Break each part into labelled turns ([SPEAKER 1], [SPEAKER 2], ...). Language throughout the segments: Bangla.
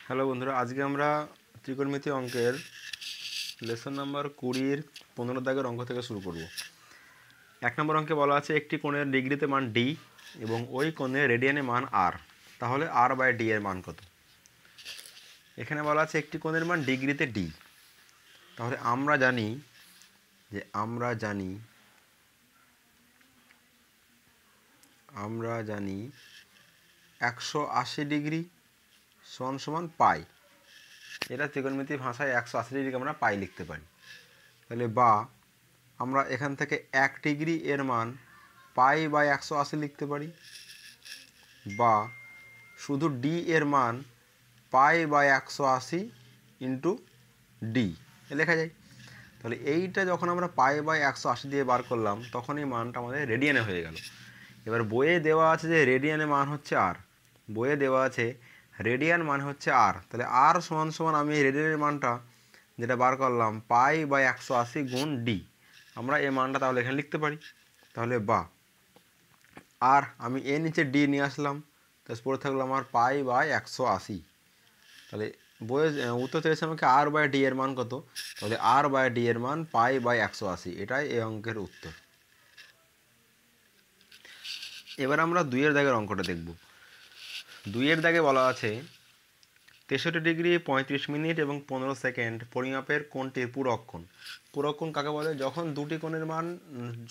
[SPEAKER 1] হ্যালো বন্ধুরা, আজকে আমরা ত্রিকোণমিতি অঙ্কের লেসন নাম্বার 20 15 দাগের অঙ্ক থেকে শুরু করব। 1 নম্বর অঙ্কে বলা আছে একটি কোণের ডিগ্রিতে মান ডি এবং ওই কোণের রেডিয়ানে মান আর। তাহলে আর বাই ডি এর মান কত? এখানে বলা আছে একটি কোণের মান ডিগ্রিতে ডি। তাহলে আমরা জানি 180 ডিগ্রি সমান পাই। এটা ত্রিকোণমিতি ভাষায় 180 ডিগ্রিকে আমরা পাই লিখতে পারি। তাহলে বা আমরা এখান থেকে 1 ডিগ্রি এর মান পাই বাই 180 লিখতে পারি, বা শুধু ডি এর মান পাই বাই 180 ইন্টু ডি লেখা যায়। তাহলে এইটা যখন আমরা পাই বাই 180 দিয়ে বার করলাম তখন এই মানটা আমাদের রেডিয়ানে হয়ে গেল। এবার বইয়ে দেওয়া আছে যে রেডিয়ানে মান হচ্ছে আর, বইয়ে দেওয়া আছে রেডিয়ান মান হচ্ছে আর। তাহলে আর সমান আমি রেডিয়ানের মানটা যেটা বার করলাম পাই বাই 180 গুণ ডি, আমরা এই মানটা তাহলে এখানে লিখতে পারি। তাহলে বা আর আমি এর নিচে ডি নিয়ে আসলাম, তাহলে পড়ে থাকলো আমার পাই বাই 180। তাহলে বইয়ে উত্তর চেয়েছে আমাকে আর বাই ডি এর মান কত, তাহলে আর বাই ডি এর মান পাই বাই 180, এটাই এই অঙ্কের উত্তর। এবার আমরা 2 দাগের অঙ্কটা দেখব। 2 দাগে বলা আছে 63 ডিগ্রি 35 মিনিট এবং 15 সেকেন্ড পরিমাপের কোণটির পুরক কোণ। পুরক কোণ কাকে বলে? যখন দুটি কোণের মান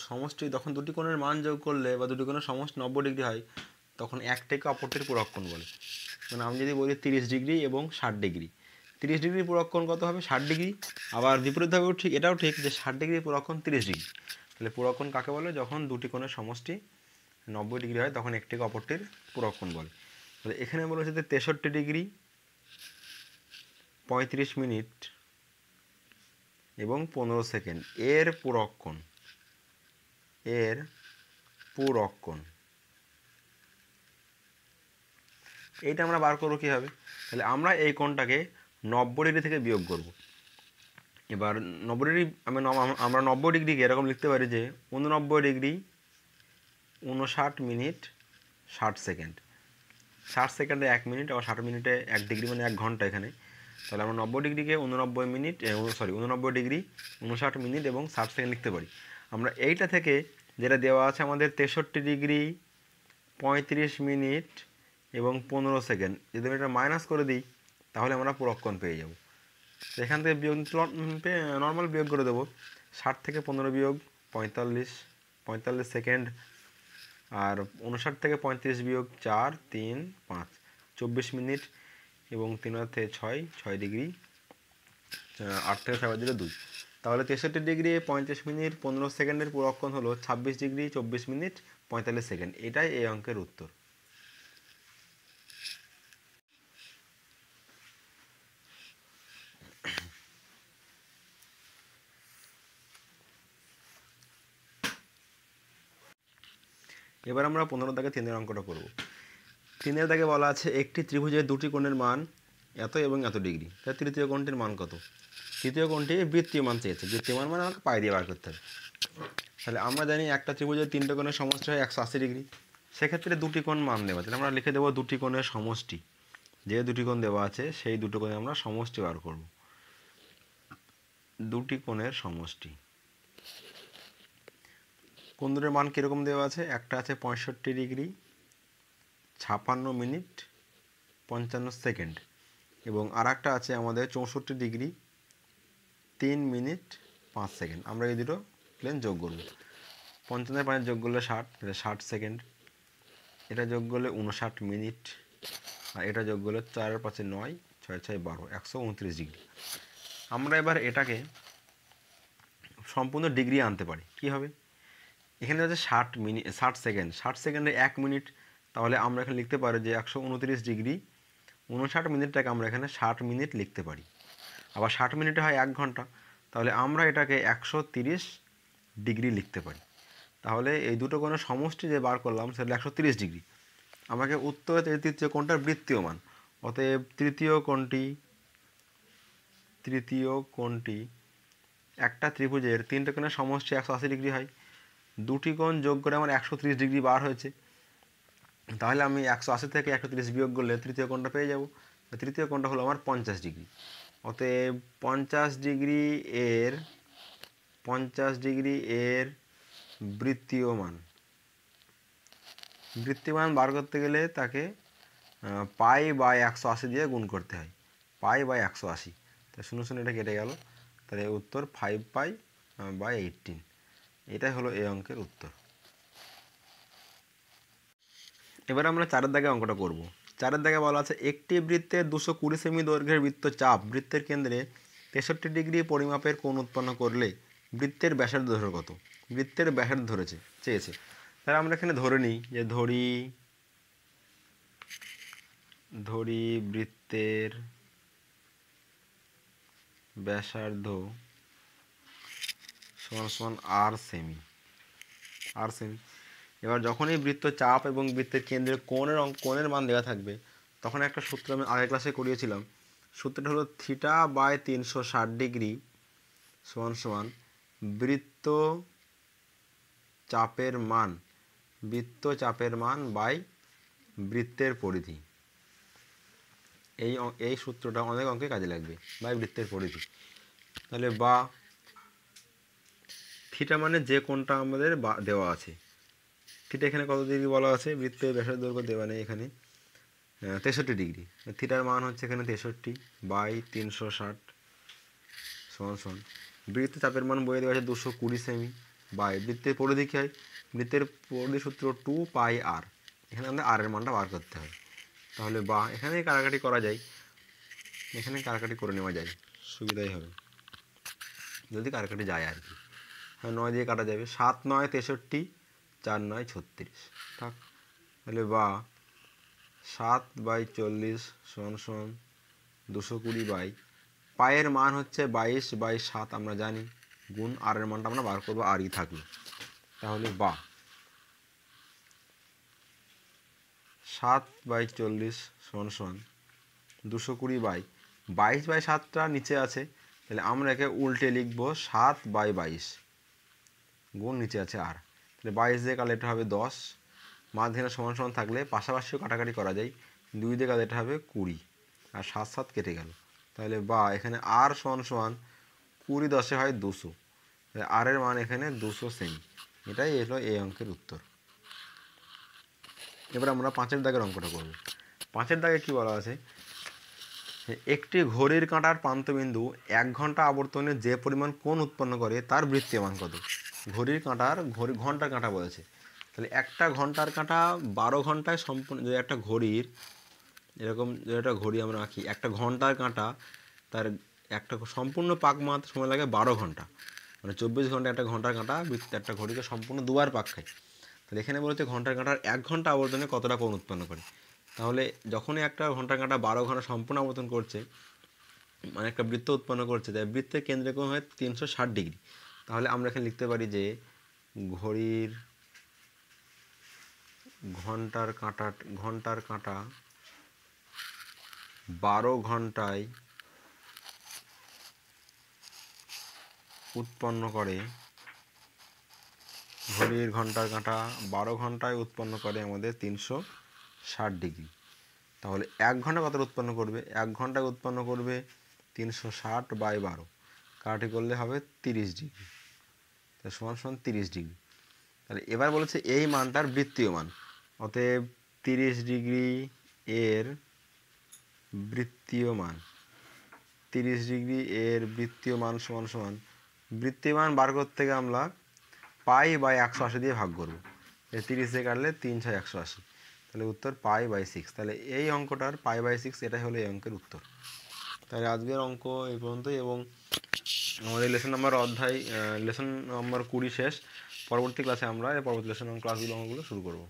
[SPEAKER 1] সমষ্টি, যখন দুটি কোণের মান যোগ করলে বা দুটি কোণের সমষ্টি 90 ডিগ্রি হয় তখন একটিকে অপরটির পুরক কোণ বলে। মানে আমি যদি বলি 30 ডিগ্রি এবং 60 ডিগ্রি, 30 ডিগ্রি পুরক কোণ কত হবে? 60 ডিগ্রি। আবার বিপরীতভাবেও ঠিক, এটাও ঠিক যে 60 ডিগ্রি পুরক কোণ 30 ডিগ্রি। তাহলে পুরক কোণ কাকে বলে? যখন দুটি কোণের সমষ্টি 90 ডিগ্রি হয় তখন একটিকে অপরটির পুরক কোণ বলে। তাহলে এখানে বলেছে যে 63 ডিগ্রি 35 মিনিট এবং 15 সেকেন্ড এর পুরক কোণ, এইটা আমরা বার করবো কীভাবে? তাহলে আমরা এই কোণটাকে 90 ডিগ্রি থেকে বিয়োগ করব। এবার 90 ডিগ্রি আমরা 90 ডিগ্রিকে এরকম লিখতে পারি যে 89 ডিগ্রি 59 মিনিট 60 সেকেন্ড। 60 সেকেন্ডে 1 মিনিট, আবার 60 মিনিটে 1 ডিগ্রি, মানে 1 ঘন্টা এখানে। তাহলে আমরা 90 ডিগ্রিকে 89 ডিগ্রি 59 মিনিট এবং 60 সেকেন্ড লিখতে পারি। আমরা এইটা থেকে যেটা দেওয়া আছে আমাদের 63 ডিগ্রি 35 মিনিট এবং 15 সেকেন্ড, যদি আমি এটা মাইনাস করে দিই তাহলে আমরা পুরক কোণ পেয়ে যাব। তো এখান থেকে বিয়োগ নর্মাল বিয়োগ করে দেবো। 60 থেকে 15 বিয়োগ 45 সেকেন্ড, আর 59 থেকে 35 বিয়োগ 4 3 5 24 মিনিট এবং 3 থেকে 6 ডিগ্রি, 8 থেকে 6 দিলে 2। তাহলে 63 ডিগ্রি 35 মিনিট 15 সেকেন্ডের পুরক কোণ হলো 26 ডিগ্রি 24 মিনিট 45 সেকেন্ড। এটাই এই অঙ্কের উত্তর। এবার আমরা 15 দাগে 3 অঙ্কটা করব। 3 দাগে বলা আছে একটি ত্রিভুজের দুটি কোণের মান এত এবং এত ডিগ্রি। তার তৃতীয় কোণটির মান কত? তৃতীয় কোণটি বৃত্তীয় মান চেয়েছে। বৃত্তীয় মান মানে আমাকে পাই দিয়ে বার করতে হবে। তাহলে আমরা জানি একটা ত্রিভুজের 3টে কোণের সমষ্টি হয় 180 ডিগ্রি। সেক্ষেত্রে দুটি কোণ মান দেওয়া, তাহলে আমরা লিখে দেবো দুটি কোণের সমষ্টি। যে দুটি কোণ দেওয়া আছে সেই দুটো কোণে আমরা সমষ্টি বার করব। দুটি কোণের সমষ্টি, কোণ দুটোর মান কীরকম দেওয়া আছে? একটা আছে 65 ডিগ্রি 56 মিনিট 55 সেকেন্ড এবং আর একটা আছে আমাদের 64 ডিগ্রি 3 মিনিট 5 সেকেন্ড। আমরা এই দুটো প্লেন যোগ করব। 55 5 যোগ করলে 60, 60 সেকেন্ড। এটা যোগ করলে 59 মিনিট, আর এটা যোগ করলে 4 5 9 6 6 12 129 ডিগ্রি। আমরা এবার এটাকে সম্পূর্ণ ডিগ্রি আনতে পারি। কি হবে? এখানে আছে 60 সেকেন্ড, 60 সেকেন্ডে 1 মিনিট, তাহলে আমরা এখানে লিখতে পারি যে 129 ডিগ্রি 59 মিনিটটাকে আমরা এখানে 60 মিনিট লিখতে পারি। আবার 60 মিনিটে হয় 1 ঘন্টা, তাহলে আমরা এটাকে 130 ডিগ্রি লিখতে পারি। তাহলে এই দুটো কোণের সমষ্টি যে বার করলাম সেটা 130 ডিগ্রি। আমাকে উত্তরে তৃতীয় কোণটার বৃত্তীয় মান, অতএব তৃতীয় কোণটি একটা ত্রিভুজের 3টে কোণের সমষ্টি 180 ডিগ্রি হয়। দুটি কোণ যোগ করে আমার 130 ডিগ্রি বার হয়েছে। তাহলে আমি 180 থেকে 130 বিয়োগ করলে তৃতীয় কোণটা পেয়ে যাব। তৃতীয় কোণটা হলো আমার 50 ডিগ্রি। অতএব 50 ডিগ্রি এর বৃত্তীয় মান বার করতে গেলে তাকে পাই বাই 180 দিয়ে গুণ করতে হয়। পাই বাই 180, তাই 0 এটা কেটে গেল, তাহলে উত্তর 5 পাই বাই 18। এটাই হলো এই অঙ্কের উত্তর। এবার আমরা 4 দাগে অঙ্কটা করব। 4 দাগে বলা আছে একটি বৃত্তের 220 সেমি দৈর্ঘ্যের বৃত্তচাপ বৃত্তের কেন্দ্রে 63 ডিগ্রি পরিমাপের কোণ উৎপন্ন করলে বৃত্তের ব্যাসার্ধ দৈর্ঘ্য কত? বৃত্তের ব্যাসার্ধ চেয়েছে। তাহলে আমরা এখানে ধরে নিই যে ধরি বৃত্তের ব্যাসার্ধ সমান আর সেমি। এবার যখন এই বৃত্তচাপ এবং বৃত্তের কেন্দ্রে কোণের মান দেওয়া থাকবে, তখন একটা সূত্র আমি আগের ক্লাসে করিয়েছিলাম। সূত্রটা হলো থিটা বাই 360 ডিগ্রি সমান বৃত্তচাপের মান বাই বৃত্তের পরিধি। এই সূত্রটা অনেক অঙ্কে কাজে লাগবে, বাই বৃত্তের পরিধি। তাহলে বা থিটা মানে যে কোণটা আমাদের দেওয়া আছে, থিটা এখানে কত ডিগ্রি বলা আছে? বৃত্তের ব্যাসার্ধ দৈর্ঘ্য দেওয়া নেই এখানে, 63 ডিগ্রি। থিটার মান হচ্ছে এখানে 63 বাই 360 সমান বৃত্তচাপের মান বইয়ে দেওয়া আছে 220 সেমি বাই বৃত্তের পরিধি কী হয়? বৃত্তের পরিধি সূত্র 2 পাই আর। এখানে আমাদের আর এর মানটা বার করতে হবে। তাহলে বা এখানে কাটাকাটি করা যায়, এখানে কাটাকাটি করে নেওয়া যায়, সুবিধাই হবে যদি কাটাকাটি যায় আর কি। হ্যাঁ, 9 দিয়ে কাটা যাবে, 7 9 63, 4 9 36 থাক। তাহলে বা 7 বাই 40 সমান 220 বাই পায়ের মান হচ্ছে 22 বাই 7 আমরা জানি, গুণ আর এর মানটা আমরা বার করবো, আরই থাকলো। তাহলে বা 7 বাই 40 সমান 220 বাই 22 বাই 7টা নিচে আছে, তাহলে আমরা একে উল্টে লিখবো 7 বাই 22 গুণ নিচে আছে আর। তাহলে 22 দিয়ে কাটলে এটা হবে 10, মাঝখানে সমান থাকলে পাশাপাশিও কাটাকাটি করা যায়, 2 দিয়ে কাটলে এটা হবে 20 আর 7 7 কেটে গেল। তাহলে বা এখানে আর সমান 20 10 হয় 200, তাহলে আর এর মান এখানে 200 সেমি। এটাই হলো এই অঙ্কের উত্তর। এবার আমরা 5 দাগের অঙ্কটা করব। 5 দাগে কি বলা আছে? একটি ঘড়ির কাঁটার প্রান্তবিন্দু 1 ঘন্টা আবর্তনে যে পরিমাণ কোণ উৎপন্ন করে তার বৃত্তীয় মান কত? ঘন্টার কাঁটা বলেছে, তাহলে একটা ঘন্টার কাঁটা 12 ঘন্টায় সম্পূর্ণ। যদি একটা ঘড়ির এরকম একটা ঘড়ি আমরা আঁকি, একটা ঘন্টার কাঁটা তার একটা সম্পূর্ণ পাক মারতে সময় লাগে 12 ঘন্টা, মানে 24 ঘন্টা একটা ঘন্টার কাঁটা একটা ঘড়িকে সম্পূর্ণ দুবার পাক খায়। তাহলে এখানে বলেছে ঘন্টার কাঁটার 1 ঘন্টা আবর্তনে কতটা কোণ উৎপন্ন করে। তাহলে যখনই একটা ঘন্টার কাঁটা 12 ঘন্টা সম্পূর্ণ আবর্তন করছে, মানে একটা বৃত্ত উৎপন্ন করছে, তাই বৃত্তের কেন্দ্রে কোণ হয় 360 ডিগ্রি। তাহলে আমরা এখানে লিখতে পারি যে ঘড়ির ঘন্টার কাঁটা 12 ঘন্টায় উৎপন্ন করে, ঘড়ির ঘন্টার কাঁটা 12 ঘন্টায় উৎপন্ন করে আমাদের 360 ডিগ্রি। তাহলে 1 ঘন্টা কতটা উৎপন্ন করবে? 1 ঘন্টায় উৎপন্ন করবে 360 বাই 12, কাটাটি করলে হবে 30 ডিগ্রি, তাই সমান 30 ডিগ্রি। তাহলে এবার বলেছে এই মানটার বৃত্তীয় মান, অতএব 30 ডিগ্রি এর বৃত্তীয় মান 30 ডিগ্রি এর বৃত্তীয় মান সমান বৃত্তীয় মান বার করতে গিয়ে আমরা পাই বাই 180 দিয়ে ভাগ করবো। 30 দিয়ে কাটলে 3 6 180, তাহলে উত্তর পাই বাই 6। তাহলে এই অঙ্কটার পাই বাই 6, এটাই হলো এই অঙ্কের উত্তর। তাহলে আজকের অঙ্ক এই পর্যন্তই, এবং আমাদের লেসন নাম্বার 20 শেষ। পরবর্তী ক্লাসে আমরা পরবর্তী লেসন ক্লাসগুলো অঙ্কগুলো শুরু করবো।